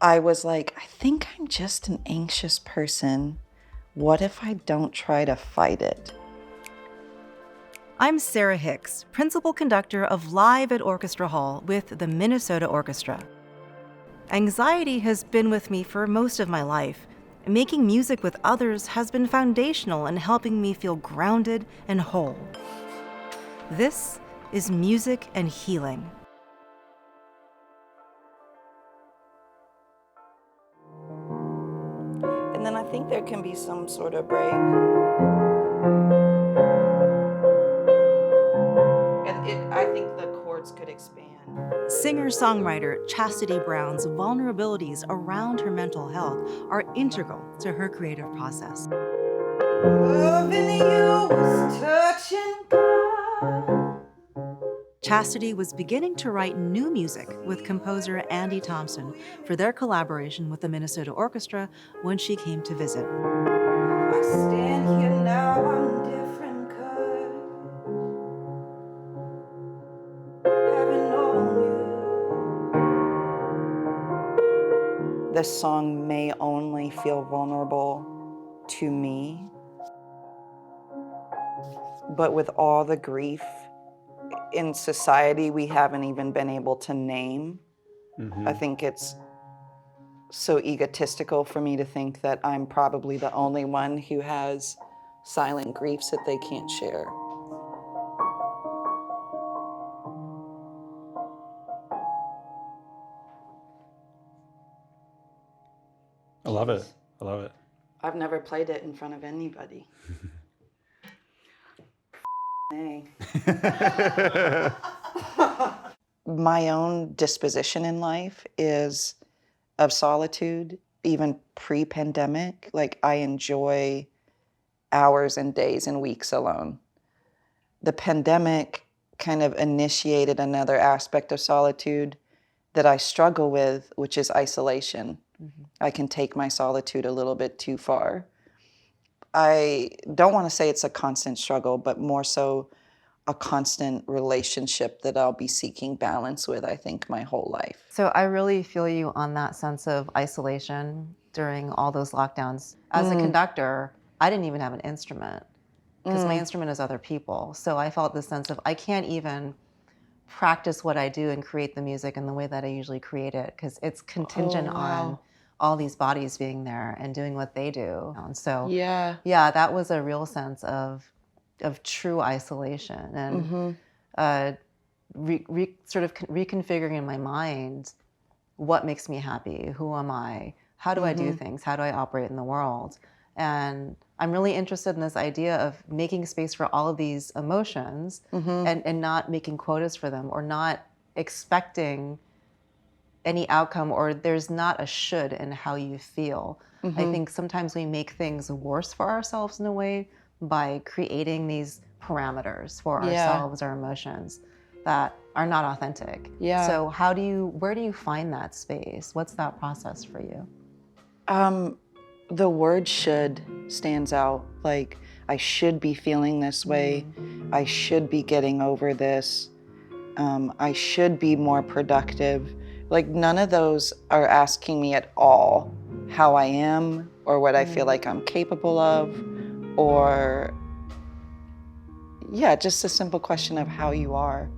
I was like, I think I'm just an anxious person. What if I don't try to fight it? I'm Sarah Hicks, principal conductor of Live at Orchestra Hall with the Minnesota Orchestra. Anxiety has been with me for most of my life. Making music with others has been foundational in helping me feel grounded and whole. This is Music and Healing. And then I think there can be some sort of break. And I think the chords could expand. Singer-songwriter Chastity Brown's vulnerabilities around her mental health are integral to her creative process. Loving you was touching God. Chastity was beginning to write new music with composer Andy Thompson for their collaboration with the Minnesota Orchestra when she came to visit. I stand here now, I'm different cut. Having known you. This song may only feel vulnerable to me, but with all the grief in society we haven't even been able to name. I think it's so egotistical for me to think that I'm probably the only one who has silent griefs that they can't share. I love it. I love it. I've never played it in front of anybody. My own disposition in life is of solitude, even pre-pandemic. Like, I enjoy hours and days and weeks alone. The pandemic kind of initiated another aspect of solitude that I struggle with, which is isolation. I can take my solitude a little bit too far. I don't want to say it's a constant struggle, but more so a constant relationship that I'll be seeking balance with, I think, my whole life. So I really feel you on that sense of isolation during all those lockdowns. As a conductor, I didn't even have an instrument because my instrument is other people. So I felt this sense of I can't even practice what I do and create the music in the way that I usually create it because it's contingent on all these bodies being there and doing what they do. And so yeah, that was a real sense of true isolation and sort of reconfiguring in my mind what makes me happy, who am I, how do I do things, how do I operate in the world. And I'm really interested in this idea of making space for all of these emotions and not making quotas for them or not expecting any outcome, or there's not a should in how you feel. I think sometimes we make things worse for ourselves in a way by creating these parameters for ourselves, our emotions that are not authentic. So where do you find that space? What's that process for you? The word should stands out. Like, I should be feeling this way. I should be getting over this. I should be more productive. Like, none of those are asking me at all how I am or what I feel like I'm capable of, or just a simple question of how you are.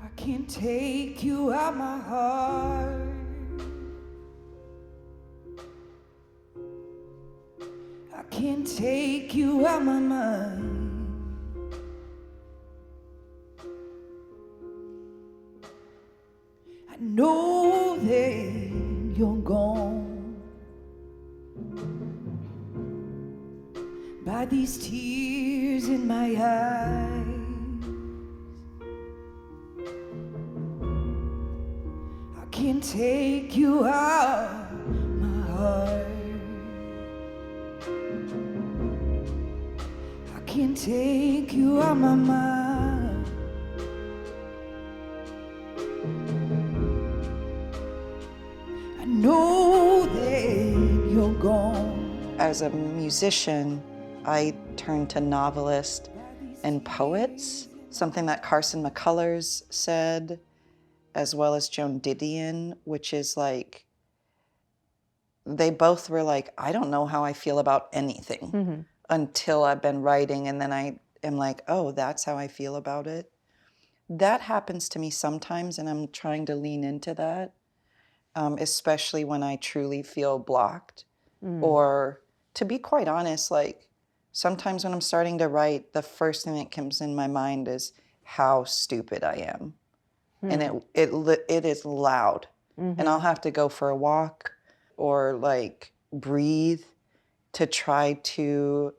I can't take you out my heart. I can't take you out my mind. I know that you're gone by these tears in my eyes. I can't take you out my heart. I can't take you out my mind. I know that you're gone. As a musician, I turned to novelists and poets, something that Carson McCullers said, as well as Joan Didion, which is like, they both were like, I don't know how I feel about anything until I've been writing. And then I am like, oh, that's how I feel about it. That happens to me sometimes, and I'm trying to lean into that, especially when I truly feel blocked. Or to be quite honest, like sometimes when I'm starting to write, the first thing that comes in my mind is how stupid I am. And it is loud. And I'll have to go for a walk or like breathe to try to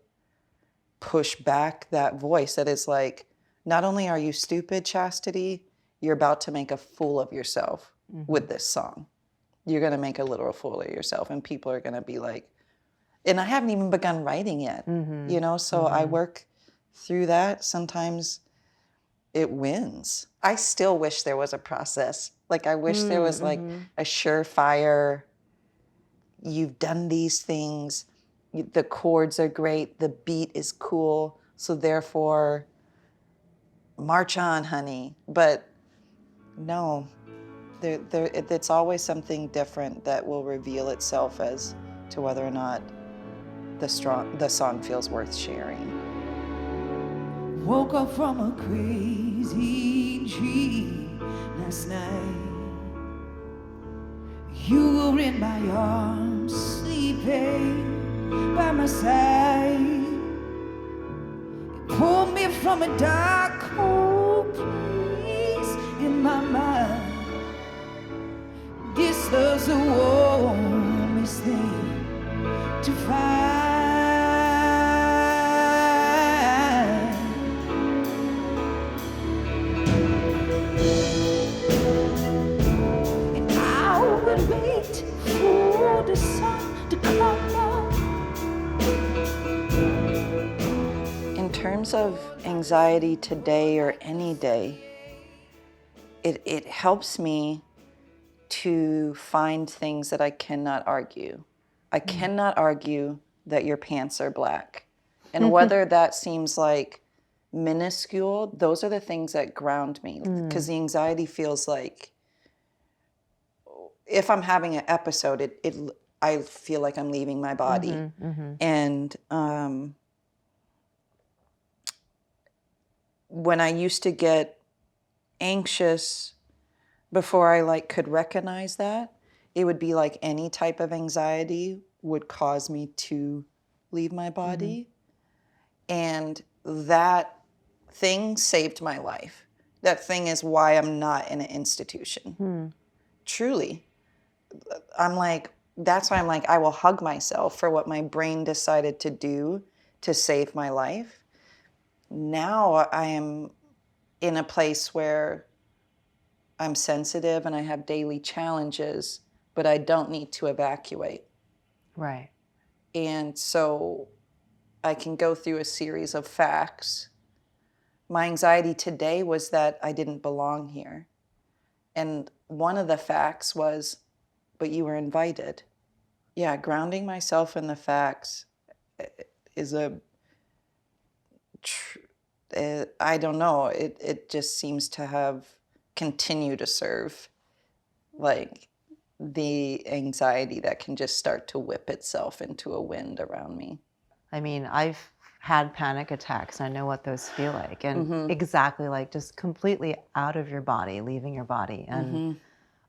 push back that voice that is like, not only are you stupid, Chastity, you're about to make a fool of yourself with this song. You're going to make a literal fool of yourself, and people are going to be like, and I haven't even begun writing yet, you know, so I work through that. Sometimes it wins. I still wish there was a process. Like, I wish there was like a surefire, you've done these things, the chords are great, the beat is cool, so therefore, march on, honey. But no, it's always something different that will reveal itself as to whether or not the song feels worth sharing. Woke up from a crazy dream last night. You were in my arms, sleeping by my side. You pulled me from a dark, cold place in my mind. This love's the warmest thing to find. And I would wait for the sun to come up. In terms of anxiety today or any day, it helps me to find things that I cannot argue. I cannot argue that your pants are black. And whether that seems like minuscule, those are the things that ground me. Because the anxiety feels like, if I'm having an episode, I feel like I'm leaving my body. And when I used to get anxious, before I like could recognize that, it would be like any type of anxiety would cause me to leave my body. And that thing saved my life. That thing is why I'm not in an institution. Truly. I'm like, that's why I'm like, I will hug myself for what my brain decided to do to save my life. Now I am in a place where I'm sensitive and I have daily challenges, but I don't need to evacuate. Right. And so I can go through a series of facts. My anxiety today was that I didn't belong here. And one of the facts was, but you were invited. Yeah, grounding myself in the facts is I don't know, it just seems to have continue to serve like the anxiety that can just start to whip itself into a wind around me. I mean, I've had panic attacks. I know what those feel like. And exactly like just completely out of your body, leaving your body. And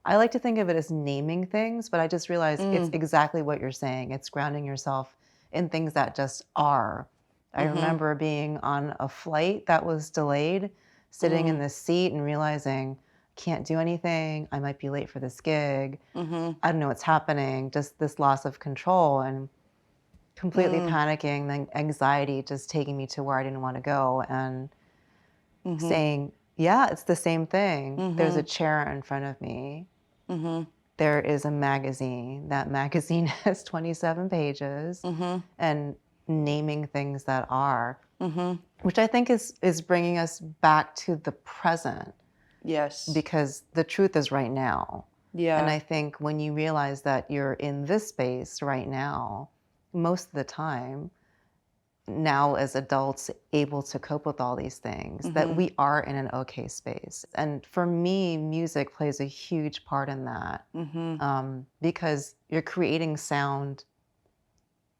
I like to think of it as naming things, but I just realized it's exactly what you're saying. It's grounding yourself in things that just are. I remember being on a flight that was delayed, sitting in this seat and realizing I can't do anything. I might be late for this gig. I don't know what's happening. Just this loss of control and completely panicking, then anxiety just taking me to where I didn't want to go and saying, yeah, it's the same thing. There's a chair in front of me. There is a magazine. That magazine has 27 pages and naming things that are, which I think is bringing us back to the present. Yes. Because the truth is right now. Yeah. And I think when you realize that you're in this space right now, most of the time, now as adults able to cope with all these things, that we are in an okay space. And for me, music plays a huge part in that, because you're creating sound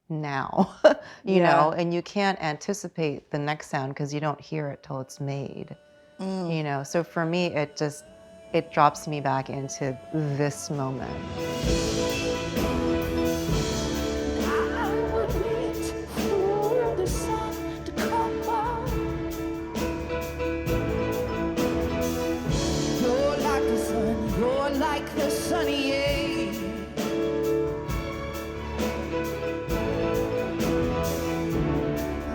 now, you know, and you can't anticipate the next sound because you don't hear it till it's made, you know. So for me, it drops me back into this moment. Like the sunny air.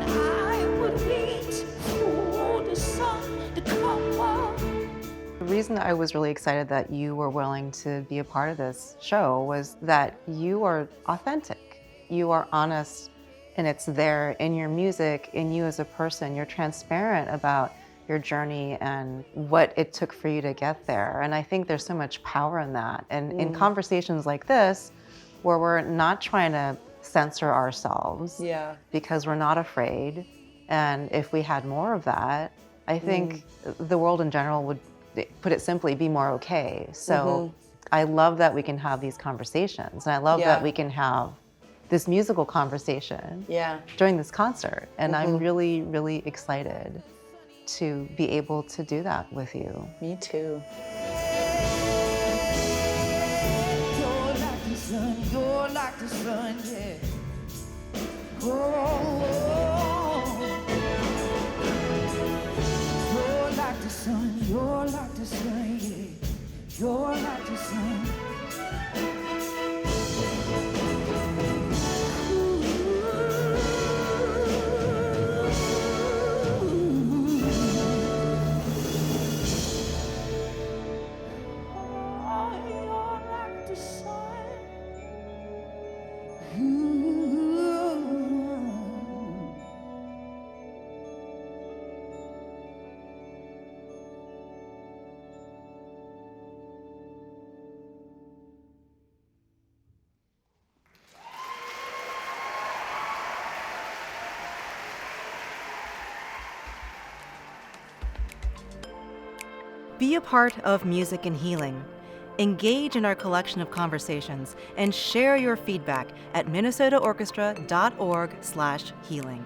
I would wait for the sun to come up. The reason I was really excited that you were willing to be a part of this show was that you are authentic. You are honest, and it's there in your music, in you as a person. You're transparent about your journey and what it took for you to get there. And I think there's so much power in that. And in conversations like this, where we're not trying to censor ourselves because we're not afraid, and if we had more of that, I think the world in general would, put it simply, be more okay. So I love that we can have these conversations, and I love that we can have this musical conversation during this concert. And I'm really, really excited to be able to do that with you. Me too. You're like the sun, you're like the sun, yeah. Oh, you're like the sun, you're like the sun, yeah. You're like the sun. Be a part of Music and Healing. Engage in our collection of conversations and share your feedback at minnesotaorchestra.org/healing.